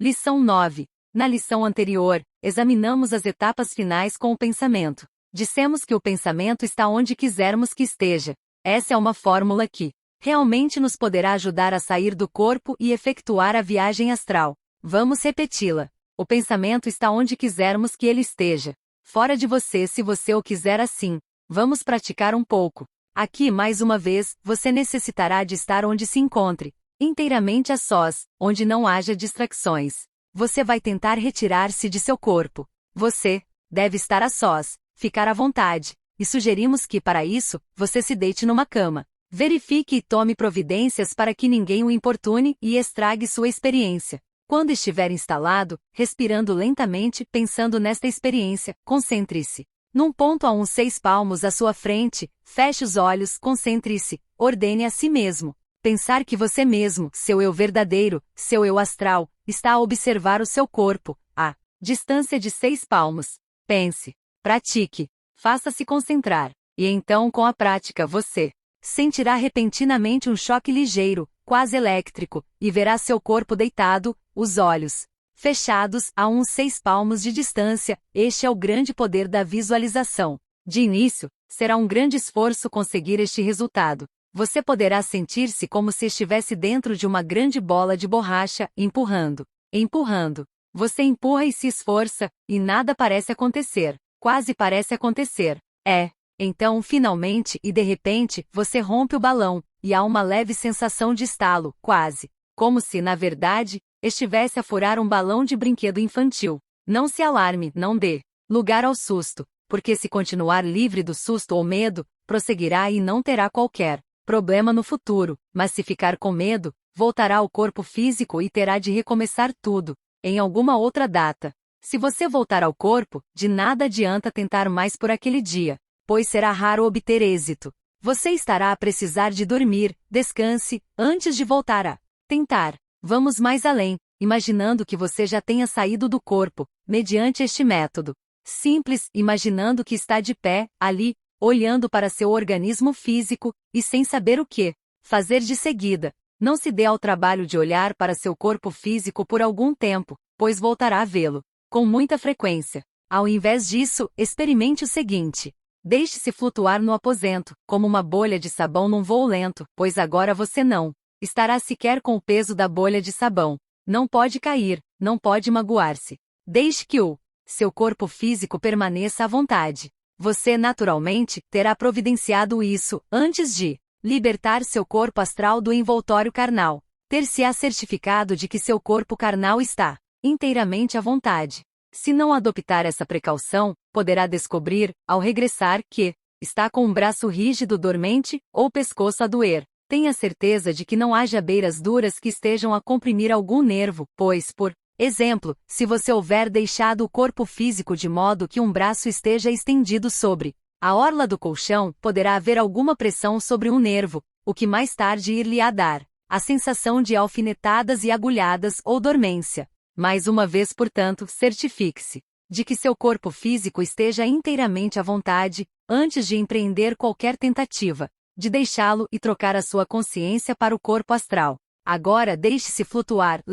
Lição 9. Na lição anterior, examinamos as etapas finais com o pensamento. Dissemos que o pensamento está onde quisermos que esteja. Essa é uma fórmula que realmente nos poderá ajudar a sair do corpo e efetuar a viagem astral. Vamos repeti-la. O pensamento está onde quisermos que ele esteja. Fora de você se você o quiser assim. Vamos praticar um pouco. Aqui mais uma vez, você necessitará de estar onde se encontre, inteiramente a sós, onde não haja distrações. Você vai tentar retirar-se de seu corpo. Você deve estar a sós, ficar à vontade, e sugerimos que para isso, você se deite numa cama. Verifique e tome providências para que ninguém o importune e estrague sua experiência. Quando estiver instalado, respirando lentamente, pensando nesta experiência, concentre-se num ponto a uns 6 palmos à sua frente, feche os olhos, concentre-se, ordene a si mesmo. Pensar que você mesmo, seu eu verdadeiro, seu eu astral, está a observar o seu corpo, a distância de 6 palmos. Pense, pratique, faça-se concentrar, e então com a prática você sentirá repentinamente um choque ligeiro, quase elétrico, e verá seu corpo deitado, os olhos fechados a uns 6 palmos de distância. Este é o grande poder da visualização. De início, será um grande esforço conseguir este resultado. Você poderá sentir-se como se estivesse dentro de uma grande bola de borracha, empurrando. Você empurra e se esforça, e nada parece acontecer. Quase parece acontecer. Então, finalmente e de repente, você rompe o balão, e há uma leve sensação de estalo, quase como se, na verdade, estivesse a furar um balão de brinquedo infantil. Não se alarme, não dê lugar ao susto, porque se continuar livre do susto ou medo, prosseguirá e não terá qualquer problema no futuro, mas se ficar com medo, voltará ao corpo físico e terá de recomeçar tudo, em alguma outra data. Se você voltar ao corpo, de nada adianta tentar mais por aquele dia, pois será raro obter êxito. Você estará a precisar de dormir, descanse, antes de voltar a tentar. Vamos mais além, imaginando que você já tenha saído do corpo, mediante este método. Simples, imaginando que está de pé, ali, olhando para seu organismo físico, e sem saber o que fazer de seguida. Não se dê ao trabalho de olhar para seu corpo físico por algum tempo, pois voltará a vê-lo com muita frequência. Ao invés disso, experimente o seguinte. Deixe-se flutuar no aposento, como uma bolha de sabão num voo lento, pois agora você não estará sequer com o peso da bolha de sabão. Não pode cair, não pode magoar-se. Deixe que o seu corpo físico permaneça à vontade. Você, naturalmente, terá providenciado isso, antes de libertar seu corpo astral do envoltório carnal. Ter-se-á certificado de que seu corpo carnal está inteiramente à vontade. Se não adoptar essa precaução, poderá descobrir, ao regressar, que está com um braço rígido dormente, ou o pescoço a doer. Tenha certeza de que não haja beiras duras que estejam a comprimir algum nervo, pois, por exemplo, se você houver deixado o corpo físico de modo que um braço esteja estendido sobre a orla do colchão, poderá haver alguma pressão sobre um nervo, o que mais tarde ir-lhe-á dar a sensação de alfinetadas e agulhadas ou dormência. Mais uma vez, portanto, certifique-se de que seu corpo físico esteja inteiramente à vontade, antes de empreender qualquer tentativa de deixá-lo e trocar a sua consciência para o corpo astral. Agora deixe-se flutuar,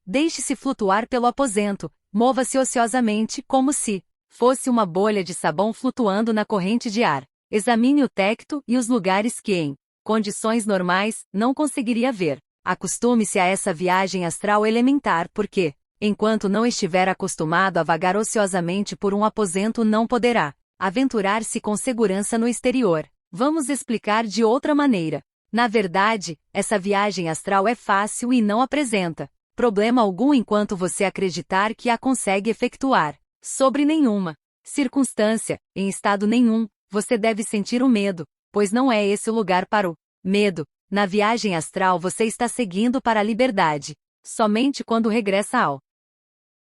deixe-se flutuar pelo aposento, mova-se ociosamente como se fosse uma bolha de sabão flutuando na corrente de ar. Examine o tecto e os lugares que, em condições normais, não conseguiria ver. Acostume-se a essa viagem astral elementar porque, enquanto não estiver acostumado a vagar ociosamente por um aposento, não poderá aventurar-se com segurança no exterior. Vamos explicar de outra maneira. Na verdade, essa viagem astral é fácil e não apresenta problema algum enquanto você acreditar que a consegue efetuar. Sobre nenhuma circunstância, em estado nenhum, você deve sentir o medo, pois não é esse o lugar para o medo. Na viagem astral você está seguindo para a liberdade. Somente quando regressa ao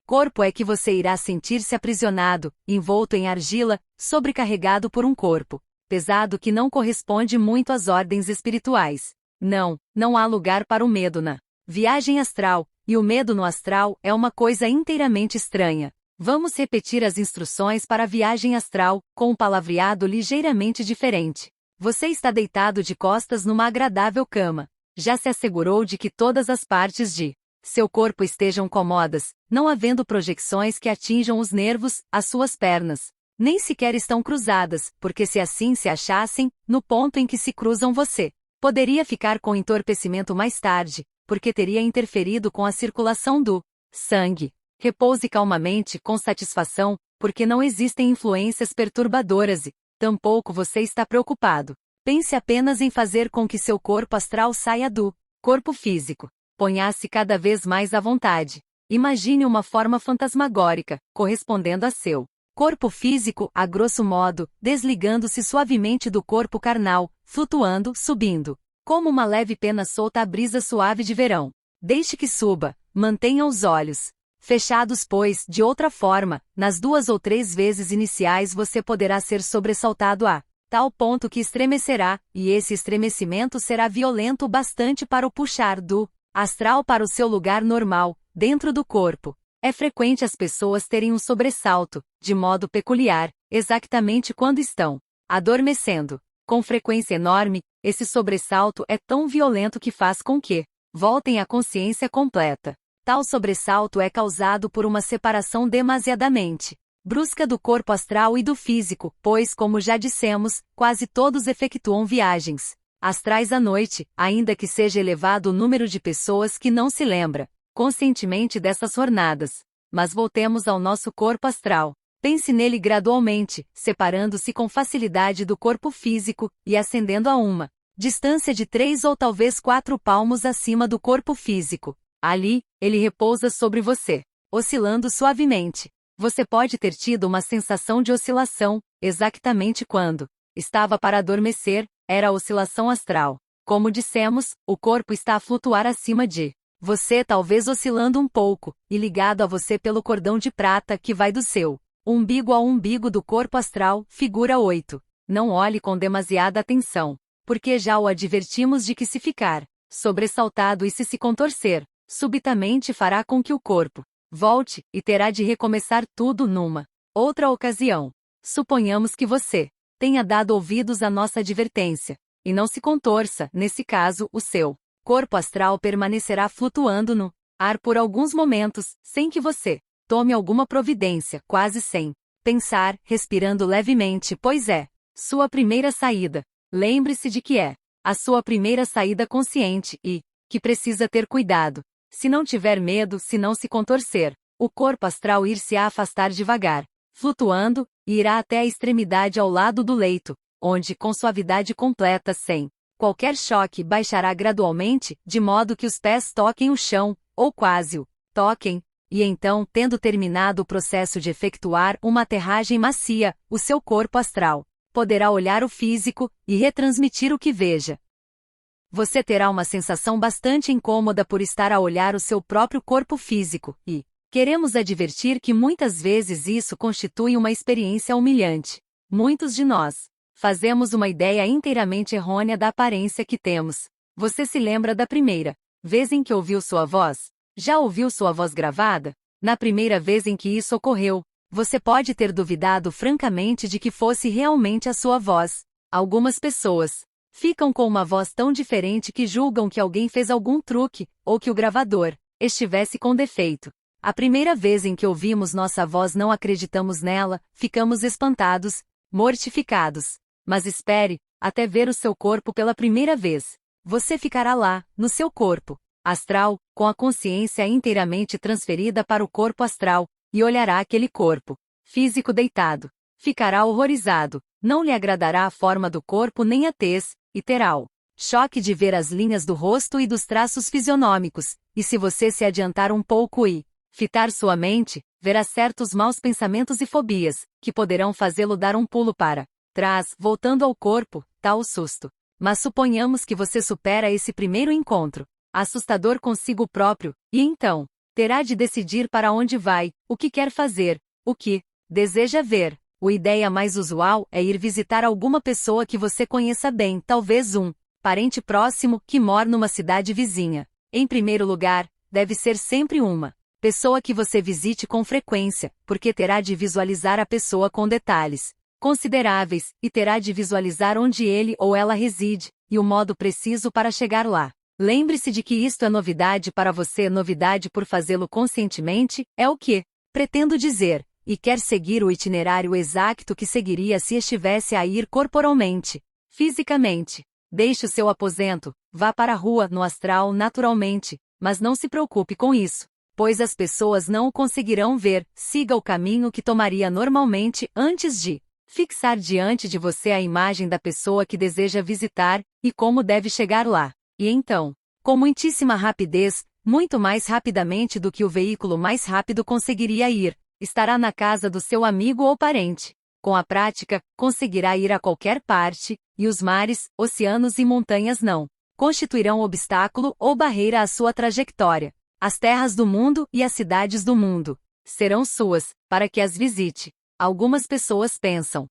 corpo é que você irá sentir-se aprisionado, envolto em argila, sobrecarregado por um corpo pesado que não corresponde muito às ordens espirituais. Não há lugar para o medo na viagem astral, e o medo no astral é uma coisa inteiramente estranha. Vamos repetir as instruções para a viagem astral, com um palavreado ligeiramente diferente. Você está deitado de costas numa agradável cama. Já se assegurou de que todas as partes de seu corpo estejam cômodas, não havendo projeções que atinjam os nervos, as suas pernas. Nem sequer estão cruzadas, porque se assim se achassem, no ponto em que se cruzam você poderia ficar com entorpecimento mais tarde, porque teria interferido com a circulação do sangue. Repouse calmamente com satisfação, porque não existem influências perturbadoras e, tampouco você está preocupado. Pense apenas em fazer com que seu corpo astral saia do corpo físico. Ponha-se cada vez mais à vontade. Imagine uma forma fantasmagórica, correspondendo a seu corpo físico, a grosso modo, desligando-se suavemente do corpo carnal, flutuando, subindo, como uma leve pena solta à brisa suave de verão. Deixe que suba, mantenha os olhos fechados, pois, de outra forma, nas 2 ou 3 vezes iniciais você poderá ser sobressaltado a tal ponto que estremecerá, e esse estremecimento será violento o bastante para o puxar do astral para o seu lugar normal, dentro do corpo. É frequente as pessoas terem um sobressalto, de modo peculiar, exatamente quando estão adormecendo. Com frequência enorme, esse sobressalto é tão violento que faz com que voltem à consciência completa. Tal sobressalto é causado por uma separação demasiadamente brusca do corpo astral e do físico, pois, como já dissemos, quase todos efetuam viagens astrais à noite, ainda que seja elevado o número de pessoas que não se lembra conscientemente dessas jornadas. Mas voltemos ao nosso corpo astral. Pense nele gradualmente, separando-se com facilidade do corpo físico e ascendendo a uma distância de 3 ou talvez 4 palmos acima do corpo físico. Ali, ele repousa sobre você, oscilando suavemente. Você pode ter tido uma sensação de oscilação, exatamente quando estava para adormecer, era a oscilação astral. Como dissemos, o corpo está a flutuar acima de você, talvez oscilando um pouco, e ligado a você pelo cordão de prata que vai do seu umbigo ao umbigo do corpo astral, figura 8. Não olhe com demasiada atenção, porque já o advertimos de que se ficar sobressaltado e se contorcer, subitamente fará com que o corpo volte, e terá de recomeçar tudo numa outra ocasião. Suponhamos que você tenha dado ouvidos à nossa advertência, e não se contorça, nesse caso, o seu corpo astral permanecerá flutuando no ar por alguns momentos, sem que você tome alguma providência, quase sem pensar, respirando levemente, pois é sua primeira saída. Lembre-se de que é a sua primeira saída consciente e que precisa ter cuidado. Se não tiver medo, se não se contorcer, o corpo astral ir-se-á afastar devagar, flutuando, e irá até a extremidade ao lado do leito, onde, com suavidade completa, sem qualquer choque, baixará gradualmente, de modo que os pés toquem o chão, ou quase o toquem, e então, tendo terminado o processo de efetuar uma aterragem macia, o seu corpo astral poderá olhar o físico e retransmitir o que veja. Você terá uma sensação bastante incômoda por estar a olhar o seu próprio corpo físico, e queremos advertir que muitas vezes isso constitui uma experiência humilhante. Muitos de nós fazemos uma ideia inteiramente errônea da aparência que temos. Você se lembra da primeira vez em que ouviu sua voz? Já ouviu sua voz gravada? Na primeira vez em que isso ocorreu, você pode ter duvidado francamente de que fosse realmente a sua voz. Algumas pessoas ficam com uma voz tão diferente que julgam que alguém fez algum truque, ou que o gravador estivesse com defeito. A primeira vez em que ouvimos nossa voz não acreditamos nela, ficamos espantados, mortificados. Mas espere, até ver o seu corpo pela primeira vez. Você ficará lá, no seu corpo astral, com a consciência inteiramente transferida para o corpo astral, e olhará aquele corpo físico deitado. Ficará horrorizado, não lhe agradará a forma do corpo nem a tez, e terá o choque de ver as linhas do rosto e dos traços fisionômicos, e se você se adiantar um pouco e fitar sua mente, verá certos maus pensamentos e fobias, que poderão fazê-lo dar um pulo para trás, voltando ao corpo, tal susto. Mas suponhamos que você supera esse primeiro encontro assustador consigo próprio, e então terá de decidir para onde vai, o que quer fazer, o que deseja ver. A ideia mais usual é ir visitar alguma pessoa que você conheça bem, talvez um parente próximo que mora numa cidade vizinha. Em primeiro lugar, deve ser sempre uma pessoa que você visite com frequência, porque terá de visualizar a pessoa com detalhes consideráveis, e terá de visualizar onde ele ou ela reside, e o modo preciso para chegar lá. Lembre-se de que isto é novidade para você. Novidade por fazê-lo conscientemente, é o que pretendo dizer, e quer seguir o itinerário exato que seguiria se estivesse a ir corporalmente, fisicamente. Deixe o seu aposento, vá para a rua, no astral naturalmente, mas não se preocupe com isso, pois as pessoas não o conseguirão ver. Siga o caminho que tomaria normalmente antes de fixar diante de você a imagem da pessoa que deseja visitar, e como deve chegar lá. E então, com muitíssima rapidez, muito mais rapidamente do que o veículo mais rápido conseguiria ir, estará na casa do seu amigo ou parente. Com a prática, conseguirá ir a qualquer parte, e os mares, oceanos e montanhas não constituirão obstáculo ou barreira à sua trajetória. As terras do mundo e as cidades do mundo serão suas, para que as visite. Algumas pessoas pensam: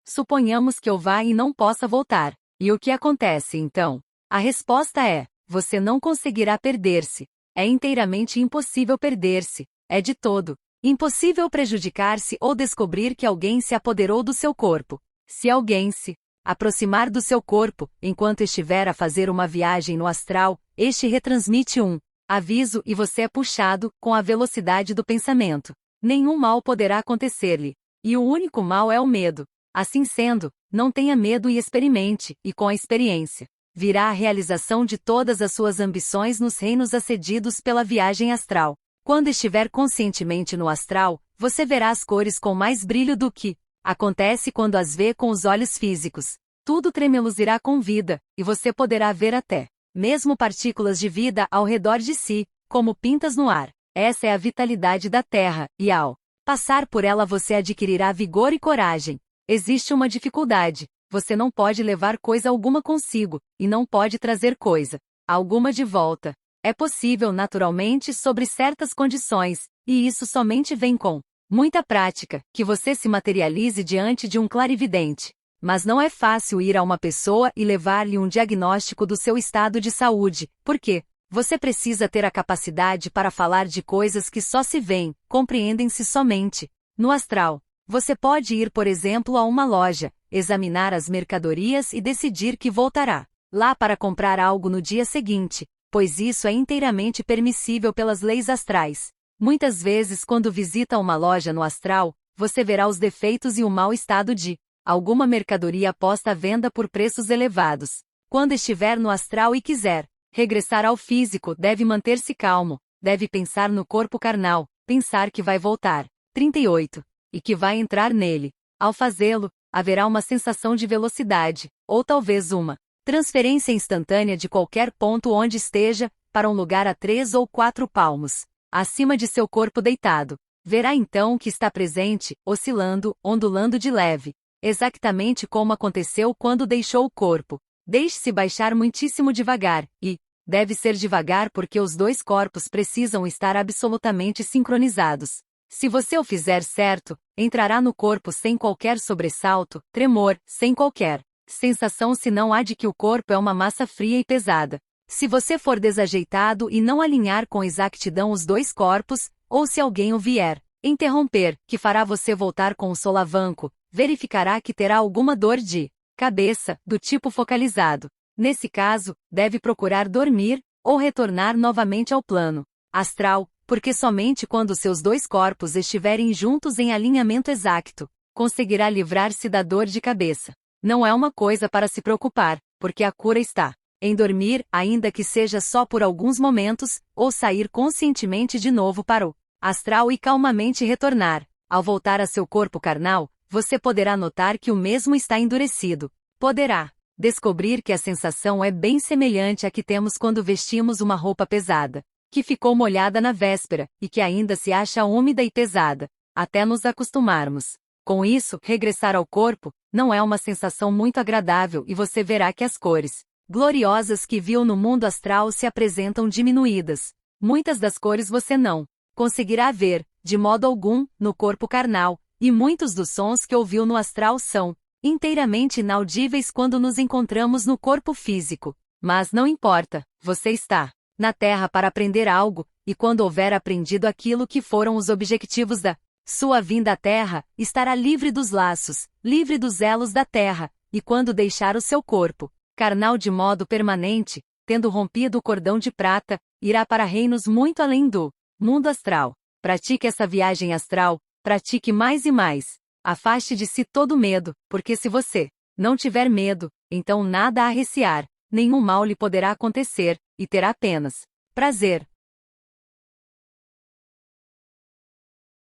suponhamos que eu vá e não possa voltar. E o que acontece então? A resposta é: você não conseguirá perder-se. É inteiramente impossível perder-se. É de todo impossível prejudicar-se ou descobrir que alguém se apoderou do seu corpo. Se alguém se aproximar do seu corpo, enquanto estiver a fazer uma viagem no astral, este retransmite um aviso e você é puxado com a velocidade do pensamento. Nenhum mal poderá acontecer-lhe. E o único mal é o medo. Assim sendo, não tenha medo e experimente, e com a experiência virá a realização de todas as suas ambições nos reinos acedidos pela viagem astral. Quando estiver conscientemente no astral, você verá as cores com mais brilho do que acontece quando as vê com os olhos físicos. Tudo tremeluzirá com vida, e você poderá ver até mesmo partículas de vida ao redor de si, como pintas no ar. Essa é a vitalidade da Terra, e ao passar por ela você adquirirá vigor e coragem. Existe uma dificuldade: você não pode levar coisa alguma consigo, e não pode trazer coisa alguma de volta. É possível naturalmente sobre certas condições, e isso somente vem com muita prática, que você se materialize diante de um clarividente. Mas não é fácil ir a uma pessoa e levar-lhe um diagnóstico do seu estado de saúde, porque você precisa ter a capacidade para falar de coisas que só se veem, compreendem-se somente no astral. Você pode ir, por exemplo, a uma loja, examinar as mercadorias e decidir que voltará lá para comprar algo no dia seguinte, pois isso é inteiramente permissível pelas leis astrais. Muitas vezes, quando visita uma loja no astral, você verá os defeitos e o mau estado de alguma mercadoria posta à venda por preços elevados. Quando estiver no astral e quiser regressar ao físico, deve manter-se calmo, deve pensar no corpo carnal, pensar que vai voltar. 38. E que vai entrar nele. Ao fazê-lo, haverá uma sensação de velocidade, ou talvez uma transferência instantânea de qualquer ponto onde esteja, para um lugar a 3 ou 4 palmos acima de seu corpo deitado. Verá então que está presente, oscilando, ondulando de leve, exatamente como aconteceu quando deixou o corpo. Deixe-se baixar muitíssimo devagar, e deve ser devagar porque os dois corpos precisam estar absolutamente sincronizados. Se você o fizer certo, entrará no corpo sem qualquer sobressalto, tremor, sem qualquer sensação senão a de que o corpo é uma massa fria e pesada. Se você for desajeitado e não alinhar com exatidão os dois corpos, ou se alguém o vier interromper, que fará você voltar com o solavanco, verificará que terá alguma dor de cabeça, do tipo focalizado. Nesse caso, deve procurar dormir, ou retornar novamente ao plano astral, porque somente quando seus dois corpos estiverem juntos em alinhamento exato, conseguirá livrar-se da dor de cabeça. Não é uma coisa para se preocupar, porque a cura está em dormir, ainda que seja só por alguns momentos, ou sair conscientemente de novo para o astral e calmamente retornar. Ao voltar a seu corpo carnal, você poderá notar que o mesmo está endurecido. Poderá descobrir que a sensação é bem semelhante à que temos quando vestimos uma roupa pesada, que ficou molhada na véspera, e que ainda se acha úmida e pesada, até nos acostumarmos. Com isso, regressar ao corpo não é uma sensação muito agradável e você verá que as cores gloriosas que viu no mundo astral se apresentam diminuídas. Muitas das cores você não conseguirá ver, de modo algum, no corpo carnal, e muitos dos sons que ouviu no astral são inteiramente inaudíveis quando nos encontramos no corpo físico. Mas não importa, você está na Terra para aprender algo, e quando houver aprendido aquilo que foram os objetivos da sua vinda à Terra, estará livre dos laços, livre dos elos da Terra, e quando deixar o seu corpo carnal de modo permanente, tendo rompido o cordão de prata, irá para reinos muito além do mundo astral. Pratique essa viagem astral, pratique mais e mais. Afaste de si todo medo, porque se você não tiver medo, então nada a recear, nenhum mal lhe poderá acontecer, e terá apenas prazer.